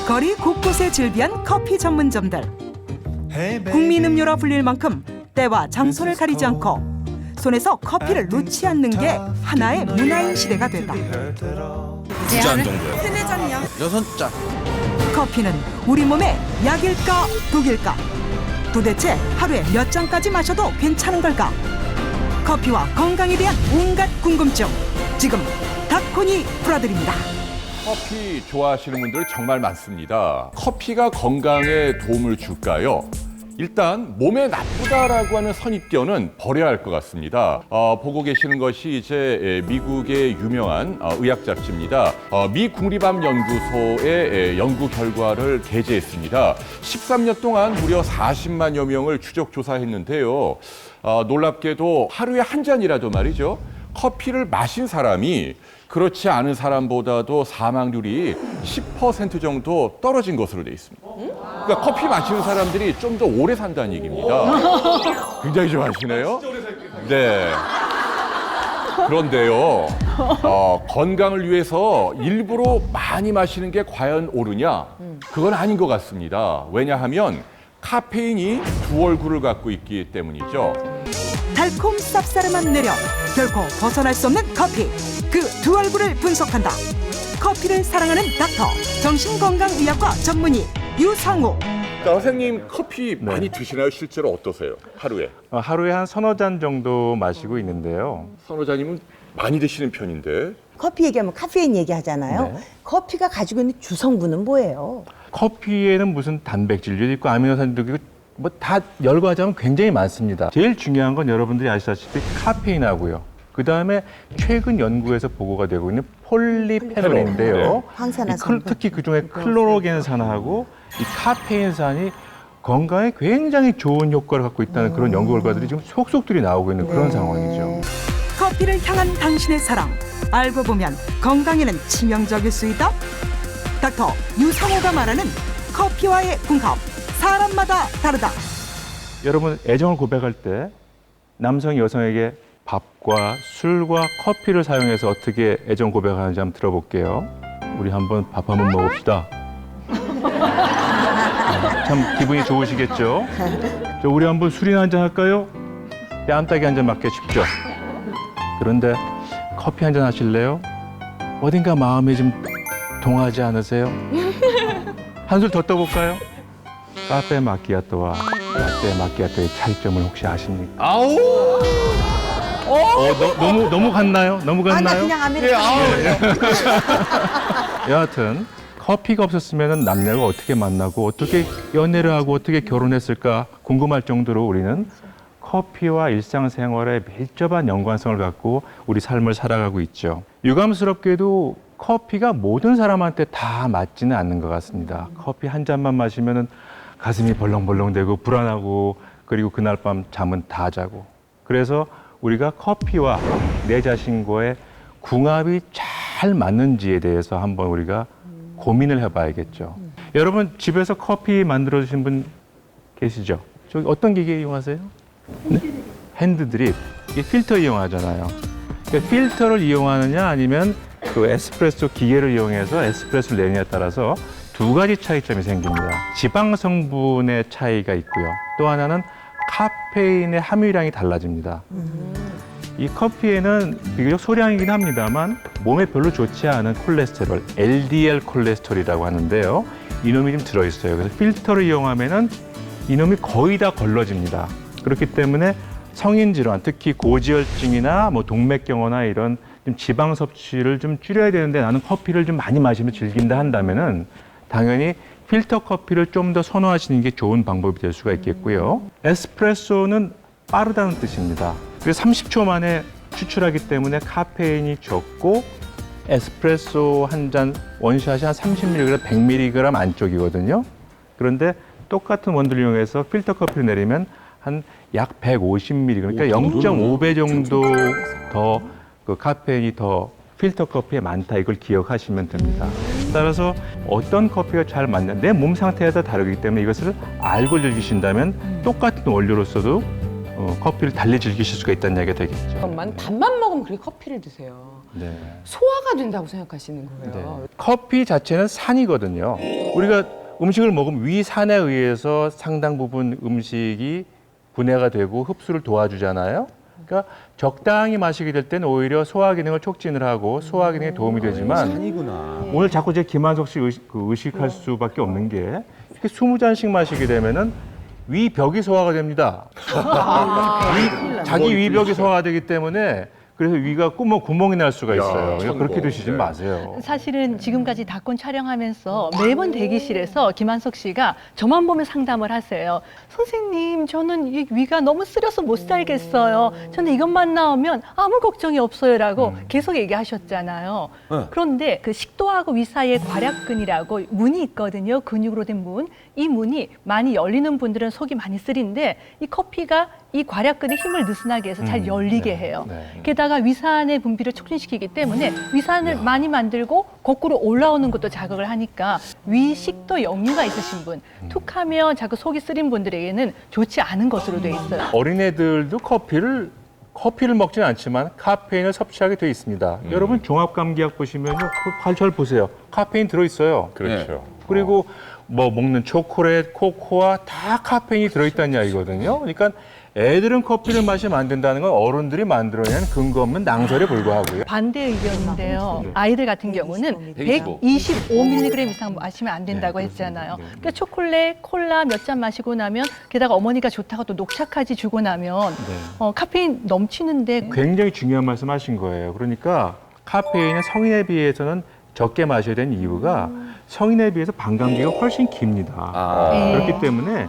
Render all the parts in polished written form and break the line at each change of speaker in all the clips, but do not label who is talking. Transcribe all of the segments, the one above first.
거리 곳곳에 즐비한 커피 전문점들. 국민 음료라 불릴 만큼 때와 장소를 가리지 않고 손에서 커피를 놓지 않는 게 하나의 문화인 시대가 됐다.
2잔 정도요.
3-4잔이요.
6잔.
커피는 우리 몸에 약일까 독일까? 도대체 하루에 몇 잔까지 마셔도 괜찮은 걸까? 커피와 건강에 대한 온갖 궁금증 지금 닥코니 풀어드립니다.
커피 좋아하시는 분들 정말 많습니다. 커피가 건강에 도움을 줄까요? 일단 몸에 나쁘다라고 하는 선입견은 버려야 할 것 같습니다. 보고 계시는 것이 이제 미국의 유명한 의학 잡지입니다. 미 국립암연구소의 연구 결과를 게재했습니다. 13년 동안 무려 40만여 명을 추적 조사했는데요. 놀랍게도 하루에 한 잔이라도 말이죠. 커피를 마신 사람이 그렇지 않은 사람보다도 사망률이 10% 정도 떨어진 것으로 돼 있습니다. 그러니까 커피 마시는 사람들이 좀 더 오래 산다는 얘기입니다. 굉장히 좋아하시네요. 네. 그런데요, 건강을 위해서 일부러 많이 마시는 게 과연 옳으냐? 그건 아닌 것 같습니다. 왜냐하면 카페인이 두 얼굴을 갖고 있기 때문이죠.
달콤 쌉싸름한 매력 결코 벗어날 수 없는 커피 그 두 얼굴을 분석한다. 커피를 사랑하는 닥터 정신건강의학과 전문의 유상우.
선생님 커피 많이 드시나요? 실제로 어떠세요? 하루에?
하루에 한 서너 잔 정도 마시고 있는데요.
선호자님은 많이 드시는 편인데.
커피 얘기하면 카페인 얘기하잖아요.
네.
커피가 가지고 있는 주성분은 뭐예요?
커피에는 무슨 단백질도 있고 아미노산도 있고 뭐 다 열거하자면 굉장히 많습니다. 제일 중요한 건 여러분들이 아시다시피 카페인하고요. 그 다음에 최근 연구에서 보고가 되고 있는 폴리페놀인데요.
항산화 성분.
특히 그중에 클로로겐산하고 이 카페인산이 건강에 굉장히 좋은 효과를 갖고 있다는 그런 연구 결과들이 지금 속속들이 나오고 있는 그런 상황이죠.
커피를 향한 당신의 사랑 알고 보면 건강에는 치명적일 수 있다. 닥터 유상우가 말하는 커피와의 궁합 사람마다 다르다.
여러분 애정을 고백할 때 남성이 여성에게 밥과 술과 커피를 사용해서 어떻게 애정 고백하는지 한번 들어볼게요. 우리 한번 밥 한번 먹읍시다. 참 기분이 좋으시겠죠? 저 우리 한번 술이나 한잔 할까요? 뺨따기 한잔 맞게 쉽죠? 그런데 커피 한잔 하실래요? 어딘가 마음이 좀 동하지 않으세요? 한술 더 떠볼까요? 카페 마키아토와 라떼 마키아토의 차이점을 혹시 아십니까?
아우!
너무 갔나요? 너무
아, 나
갔나요?
그냥 아메리카노.
여하튼 커피가 없었으면 남녀가 어떻게 만나고 어떻게 연애를 하고 어떻게 결혼했을까 궁금할 정도로 우리는 커피와 일상생활에 밀접한 연관성을 갖고 우리 삶을 살아가고 있죠. 유감스럽게도 커피가 모든 사람한테 다 맞지는 않는 것 같습니다. 커피 한 잔만 마시면 가슴이 벌렁벌렁대고 불안하고 그리고 그날 밤 잠은 다 자고. 그래서 우리가 커피와 내 자신과의 궁합이 잘 맞는지에 대해서 한번 우리가 고민을 해봐야겠죠. 여러분 집에서 커피 만들어 주신 분 계시죠? 저기 어떤 기계 이용하세요? 네? 핸드드립. 이게 필터 이용하잖아요. 그러니까 필터를 이용하느냐 아니면 그 에스프레소 기계를 이용해서 에스프레소를 내느냐에 따라서 두 가지 차이점이 생깁니다. 지방 성분의 차이가 있고요. 또 하나는 카페인의 함유량이 달라집니다. 이 커피에는 비교적 소량이긴 합니다만 몸에 별로 좋지 않은 콜레스테롤, LDL 콜레스테롤이라고 하는데요. 이놈이 좀 들어있어요. 그래서 필터를 이용하면은 이놈이 거의 다 걸러집니다. 그렇기 때문에 성인 질환, 특히 고지혈증이나 뭐 동맥경화나 이런 좀 지방 섭취를 좀 줄여야 되는데 나는 커피를 좀 많이 마시면 즐긴다 한다면은 당연히 필터 커피를 좀 더 선호하시는 게 좋은 방법이 될 수가 있겠고요. 에스프레소는 빠르다는 뜻입니다. 그래서 30초 만에 추출하기 때문에 카페인이 적고 에스프레소 한 잔 원샷이 한 30mg, 100mg 안쪽이거든요. 그런데 똑같은 원두를 이용해서 필터 커피를 내리면 한 약 150mg, 그러니까 0.5배 정도 더 그 카페인이 더 필터 커피에 많다, 이걸 기억하시면 됩니다. 따라서 어떤 커피가 잘 맞냐, 내 몸 상태에 따라 다르기 때문에 이것을 알고 즐기신다면 똑같은 원료로서도 커피를 달리 즐기실 수가 있다는 얘기가 되겠죠.
잠깐만, 밥만 먹으면 그렇게 커피를 드세요.
네.
소화가 된다고 생각하시는 거예요.
네. 커피 자체는 산이거든요. 우리가 음식을 먹으면 위산에 의해서 상당 부분 음식이 분해가 되고 흡수를 도와주잖아요. 그러니까 적당히 마시게 될 때는 오히려 소화 기능을 촉진을 하고 소화 기능에 도움이 되지만
산이구나.
오늘 자꾸 제 김한석 씨 의식할 수밖에 없는 게 이렇게 20잔씩 마시게 되면은 위벽이 소화가 됩니다. 자기 위벽이 소화가 되기 때문에 그래서 위가 구멍이 날 수가 있어요. 그러니까 그렇게 드시지
네.
마세요.
사실은 지금까지 다콘 촬영하면서 매번 대기실에서 김한석 씨가 저만 보면 상담을 하세요. 선생님, 저는 이 위가 너무 쓰려서 못 살겠어요. 저는 이것만 나오면 아무 걱정이 없어요라고 계속 얘기하셨잖아요. 그런데 그 식도하고 위 사이에 괄약근이라고 문이 있거든요. 근육으로 된 문. 이 문이 많이 열리는 분들은 속이 많이 쓰린데 이 커피가 이 괄약근의 힘을 느슨하게 해서 잘 열리게 해요. 게다가 위산의 분비를 촉진시키기 때문에 위산을 많이 만들고 거꾸로 올라오는 것도 자극을 하니까 위식도 역류가 있으신 분, 툭하면 자꾸 속이 쓰린 분들에게는 좋지 않은 것으로 돼 있어요.
어린애들도 커피를 먹지는 않지만 카페인을 섭취하게 돼 있습니다. 여러분 종합감기약 보시면요, 그 관절 보세요. 카페인 들어 있어요.
그렇죠.
그리고 뭐 먹는 초콜릿, 코코아 다 카페인이 들어있다는 이야기거든요. 그러니까 애들은 커피를 마시면 안 된다는 건 어른들이 만들어낸 근거 없는 낭설에 불과하고요.
반대 의견인데요. 아이들 같은 경우는 125mg 이상 마시면 안 된다고 했잖아요. 그러니까 초콜릿, 콜라 몇 잔 마시고 나면 게다가 어머니가 좋다고 또 녹차까지 주고 나면 카페인 넘치는데
굉장히 중요한 말씀 하신 거예요. 그러니까 카페인은 성인에 비해서는 적게 마셔야 되는 이유가 성인에 비해서 반감기가 훨씬 깁니다. 그렇기 때문에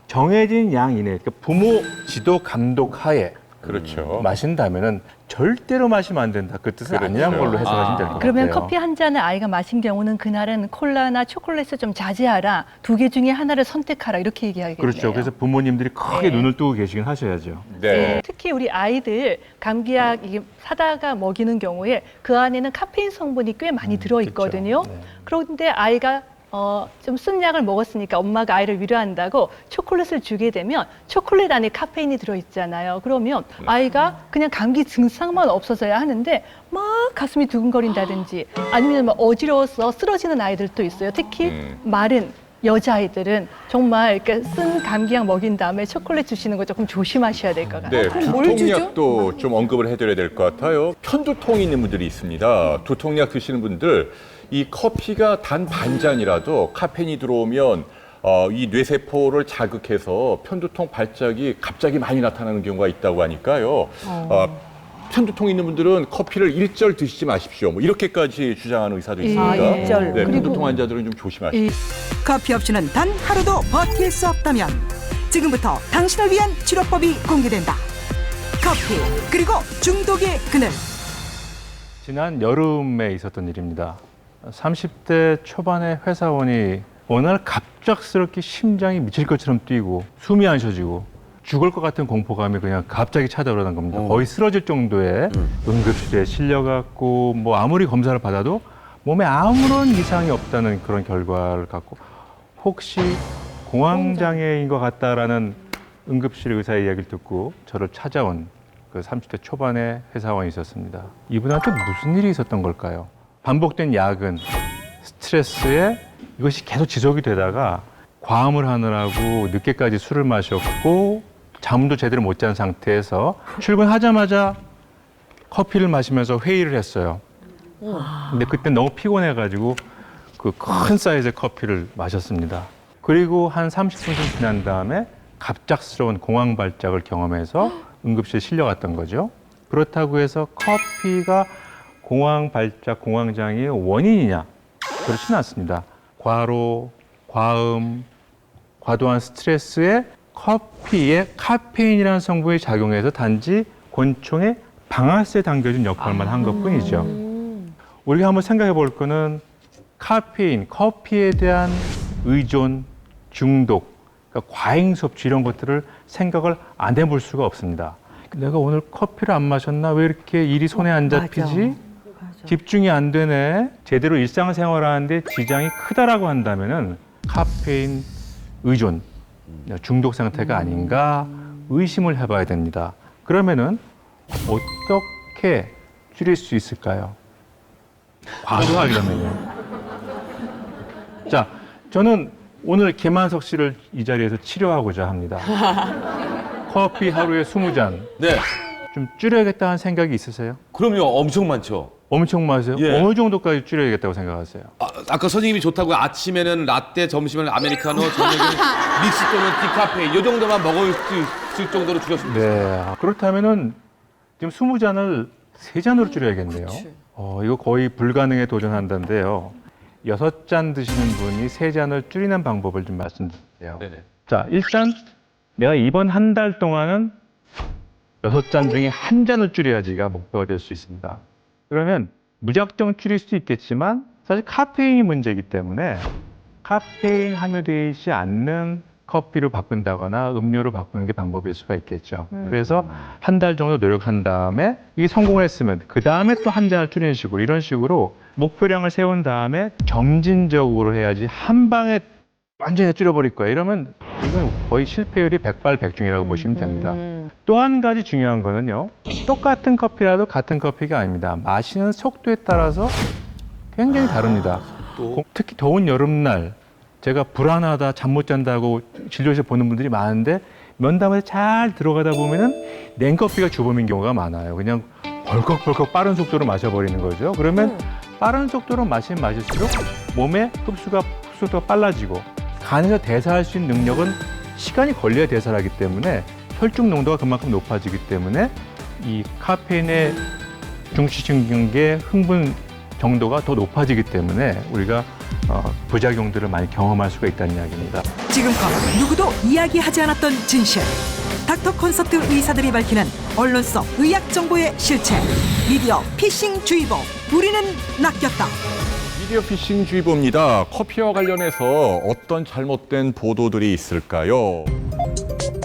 정해진 양 이내, 그러니까 부모 지도 감독 하에
그렇죠.
마신다면은 절대로 마시면 안 된다. 그 뜻은 아니란 걸로 해석하시면 될 것 같아요.
그러면 커피 한 잔을 아이가 마신 경우는 그날은 콜라나 초콜릿을 좀 자제하라. 2개 중에 하나를 선택하라. 이렇게 얘기하겠네요.
그렇죠. 그래서 부모님들이 크게
네.
눈을 뜨고 계시긴 하셔야죠.
네.
특히 우리 아이들 감기약 이게 사다가 먹이는 경우에 그 안에는 카페인 성분이 꽤 많이 들어있거든요.
그렇죠. 네.
그런데 아이가 좀 쓴 약을 먹었으니까 엄마가 아이를 위로한다고 초콜릿을 주게 되면 초콜릿 안에 카페인이 들어있잖아요. 그러면 아이가 그냥 감기 증상만 없어져야 하는데 막 가슴이 두근거린다든지 아니면 막 어지러워서 쓰러지는 아이들도 있어요. 특히 마른 여자아이들은 정말 이렇게 쓴 감기약 먹인 다음에 초콜릿 주시는 거 조금 조심하셔야 될 것 같아요.
네,
그럼 뭘 주죠?
두통약도 좀 언급을 해드려야 될 것 같아요. 편두통이 있는 분들이 있습니다. 두통약 드시는 분들, 이 커피가 단 반 잔이라도 카페인이 들어오면 이 뇌세포를 자극해서 편두통 발작이 갑자기 많이 나타나는 경우가 있다고 하니까요. 편두통 있는 분들은 커피를 일절 드시지 마십시오. 뭐 이렇게까지 주장하는 의사도 있습니다.
일절.
네,
그리고
편두통 환자들은 좀 조심하십시오.
커피 없이는 단 하루도 버틸 수 없다면 지금부터 당신을 위한 치료법이 공개된다. 커피 그리고 중독의 그늘.
지난 여름에 있었던 일입니다. 30대 초반의 회사원이 어느 날 갑작스럽게 심장이 미칠 것처럼 뛰고 숨이 안 쉬어지고 죽을 것 같은 공포감이 그냥 갑자기 찾아오는 겁니다. 거의 쓰러질 정도의 응급실에 실려갔고 뭐 아무리 검사를 받아도 몸에 아무런 이상이 없다는 그런 결과를 갖고 혹시 공황장애인 것 같다라는 응급실 의사의 이야기를 듣고 저를 찾아온 그 30대 초반의 회사원이 있었습니다. 이분한테 무슨 일이 있었던 걸까요? 반복된 야근, 스트레스에 이것이 계속 지속이 되다가 과음을 하느라고 늦게까지 술을 마셨고 잠도 제대로 못 잔 상태에서 출근하자마자 커피를 마시면서 회의를 했어요. 근데 그때 너무 피곤해가지고 그 큰 사이즈의 커피를 마셨습니다. 그리고 한 30분 좀 지난 다음에 갑작스러운 공황 발작을 경험해서 응급실에 실려갔던 거죠. 그렇다고 해서 커피가 공황 발작, 공황장애의 원인이냐? 그렇지는 않습니다. 과로, 과음, 과도한 스트레스에 커피에 카페인이라는 성분이 작용해서 단지 곤충의 방아쇠에 당겨준 역할만 한 것뿐이죠. 우리가 한번 생각해 볼 거는 카페인, 커피에 대한 의존, 중독, 그러니까 과잉 섭취 이런 것들을 생각을 안 해볼 수가 없습니다. 내가 오늘 커피를 안 마셨나? 왜 이렇게 일이 손에 안 잡히지? 집중이 안 되네. 제대로 일상생활하는데 지장이 크다라고 한다면은 카페인 의존, 중독 상태가 아닌가 의심을 해봐야 됩니다. 그러면은 어떻게 줄일 수 있을까요? 과도하려면요. 자, 저는 오늘 김한석 씨를 이 자리에서 치료하고자 합니다. 커피 하루에 20잔
네.
좀 줄여야겠다는 생각이 있으세요?
그럼요. 엄청 많죠.
엄청 많으세요?
예.
어느 정도까지 줄여야겠다고 생각하세요?
아까 선생님이 좋다고 아침에는 라떼, 점심에는 아메리카노, 저녁에는 믹스 또는 디카페인 이 정도만 먹을 수 있을 정도로 줄였습니다.
네. 그렇다면은 지금 20잔을 3잔으로 줄여야겠네요. 이거 거의 불가능에 도전한다는데요. 6잔 드시는 분이 3잔을 줄이는 방법을 좀 말씀드릴게요.
네네.
자, 일단 내가 이번 한 달 동안은 6잔 중에 1잔을 줄여야지가 목표가 될 수 있습니다. 그러면 무작정 줄일 수 있겠지만 사실 카페인이 문제이기 때문에 카페인 함유되어 있지 않는 커피로 바꾼다거나 음료로 바꾸는 게 방법일 수가 있겠죠. 그래서 한 달 정도 노력한 다음에 이게 성공을 했으면 그 다음에 또 1잔을 줄이는 식으로 이런 식으로 목표량을 세운 다음에 점진적으로 해야지 한 방에 완전히 줄여버릴 거야. 이러면 이건 거의 실패율이 백발백중이라고 보시면 됩니다. 또 한 가지 중요한 거는요. 똑같은 커피라도 같은 커피가 아닙니다. 마시는 속도에 따라서 굉장히 다릅니다. 특히 더운 여름날 제가 불안하다, 잠 못 잔다고 진료실 보는 분들이 많은데 면담에 잘 들어가다 보면은 냉커피가 주범인 경우가 많아요. 그냥 벌컥벌컥 빠른 속도로 마셔버리는 거죠. 그러면 빠른 속도로 마시면 마실수록 몸의 흡수가 빨라지고 간에서 대사할 수 있는 능력은 시간이 걸려야 대사를 하기 때문에 혈중 농도가 그만큼 높아지기 때문에 이 카페인의 중추신경계 흥분 정도가 더 높아지기 때문에 우리가 부작용들을 많이 경험할 수가 있다는 이야기입니다.
지금껏 누구도 이야기하지 않았던 진실. 닥터 콘서트 의사들이 밝히는 언론 속 의학 정보의 실체. 미디어 피싱주의보. 우리는 낚였다.
미디어 피싱 주의보입니다. 커피와 관련해서 어떤 잘못된 보도들이 있을까요?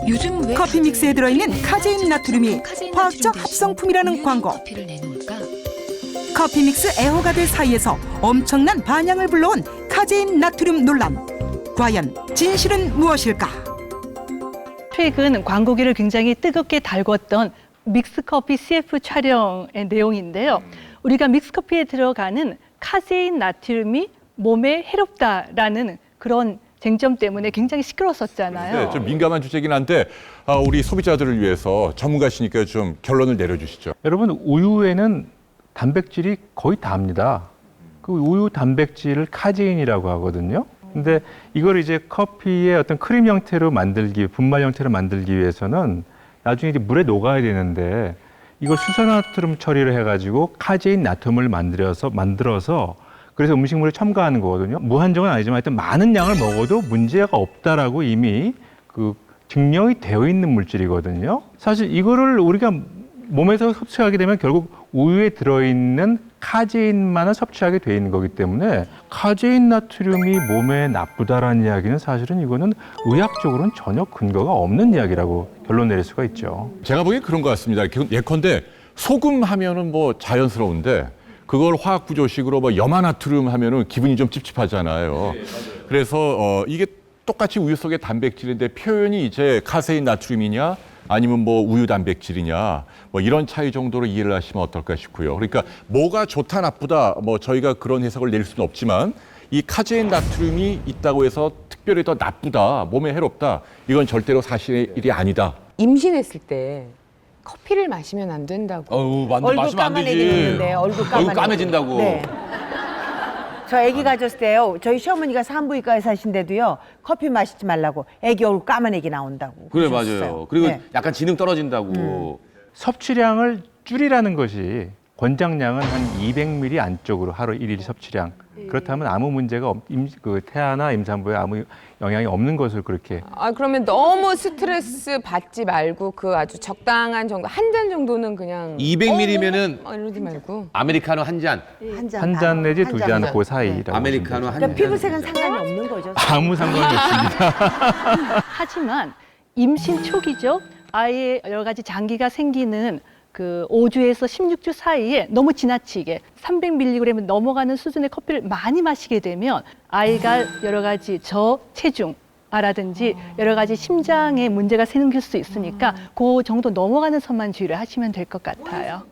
요즘 왜
커피 믹스에 들어있는 카제인 나트륨이
카제인
화학적
나트륨
합성품이라는
대신
광고.
커피를 내놓을까?
커피 믹스 애호가들 사이에서 엄청난 반향을 불러온 카제인 나트륨 논란. 과연 진실은 무엇일까?
최근 광고기를 굉장히 뜨겁게 달궜던 믹스커피 CF 촬영의 내용인데요. 우리가 믹스커피에 들어가는 카제인 나트륨이 몸에 해롭다라는 그런 쟁점 때문에 굉장히 시끄러웠었잖아요.
네, 좀 민감한 주제긴 한데 우리 소비자들을 위해서 전문가시니까 좀 결론을 내려주시죠.
여러분, 우유에는 단백질이 거의 다입니다. 그 우유 단백질을 카제인이라고 하거든요. 근데 이걸 이제 커피의 어떤 크림 형태로 분말 형태로 만들기 위해서는 나중에 이제 물에 녹아야 되는데 이걸 수소나트륨 처리를 해가지고 카제인 나트륨을 만들어서 그래서 음식물에 첨가하는 거거든요. 무한정은 아니지만 하여튼 많은 양을 먹어도 문제가 없다라고 이미 그 증명이 되어 있는 물질이거든요. 사실 이거를 우리가 몸에서 섭취하게 되면 결국 우유에 들어있는 카제인만을 섭취하게 돼 있는 거기 때문에 카제인 나트륨이 몸에 나쁘다라는 이야기는 사실은 이거는 의학적으로는 전혀 근거가 없는 이야기라고 결론 내릴 수가 있죠.
제가 보기엔 그런 것 같습니다. 예컨대 소금 하면은 뭐 자연스러운데 그걸 화학 구조식으로 뭐 염화나트륨 하면은 기분이 좀 찝찝하잖아요. 그래서 이게 똑같이 우유 속의 단백질인데 표현이 이제 카세인 나트륨이냐 아니면 뭐 우유 단백질이냐 뭐 이런 차이 정도로 이해를 하시면 어떨까 싶고요. 그러니까 뭐가 좋다 나쁘다 뭐 저희가 그런 해석을 내릴 수는 없지만 이 카제인 나트륨이 있다고 해서 특별히 더 나쁘다, 몸에 해롭다 이건 절대로 사실의 일이 아니다.
임신했을 때 커피를 마시면 안 된다고.
얼굴
마시면 안 되지.
까만해지는데 얼굴
까매진다고.
네. 저 아기 가졌을 때요. 저희 시어머니가 산부인과에 사신데도요. 커피 마시지 말라고. 아기 얼굴 까만애기 나온다고.
그래
그러셨어요.
맞아요. 그리고
네.
약간 지능 떨어진다고.
섭취량을 줄이라는 것이 권장량은 한 200ml 안쪽으로 하루 1일 섭취량. 그렇다면 아무 문제가 태아나 임산부에 아무 영향이 없는 것을 그렇게.
그러면 너무 스트레스 받지 말고 그 아주 적당한 정도, 한 잔 정도는 그냥
200ml면은
이러지 말고.
아메리카노 한 잔.
한 잔 내지 두 잔
반.
그 사이라고.
아메리카노 한
그러니까
잔.
피부색은 상관이 없는 거죠.
아무 상관이 없습니다.
하지만 임신 초기죠. 아이의 여러 가지 장기가 생기는 그 5주에서 16주 사이에 너무 지나치게 300mg을 넘어가는 수준의 커피를 많이 마시게 되면 아이가 여러 가지 저체중 아라든지 여러 가지 심장에 문제가 생길 수 있으니까 그 정도 넘어가는 선만 주의를 하시면 될 것 같아요.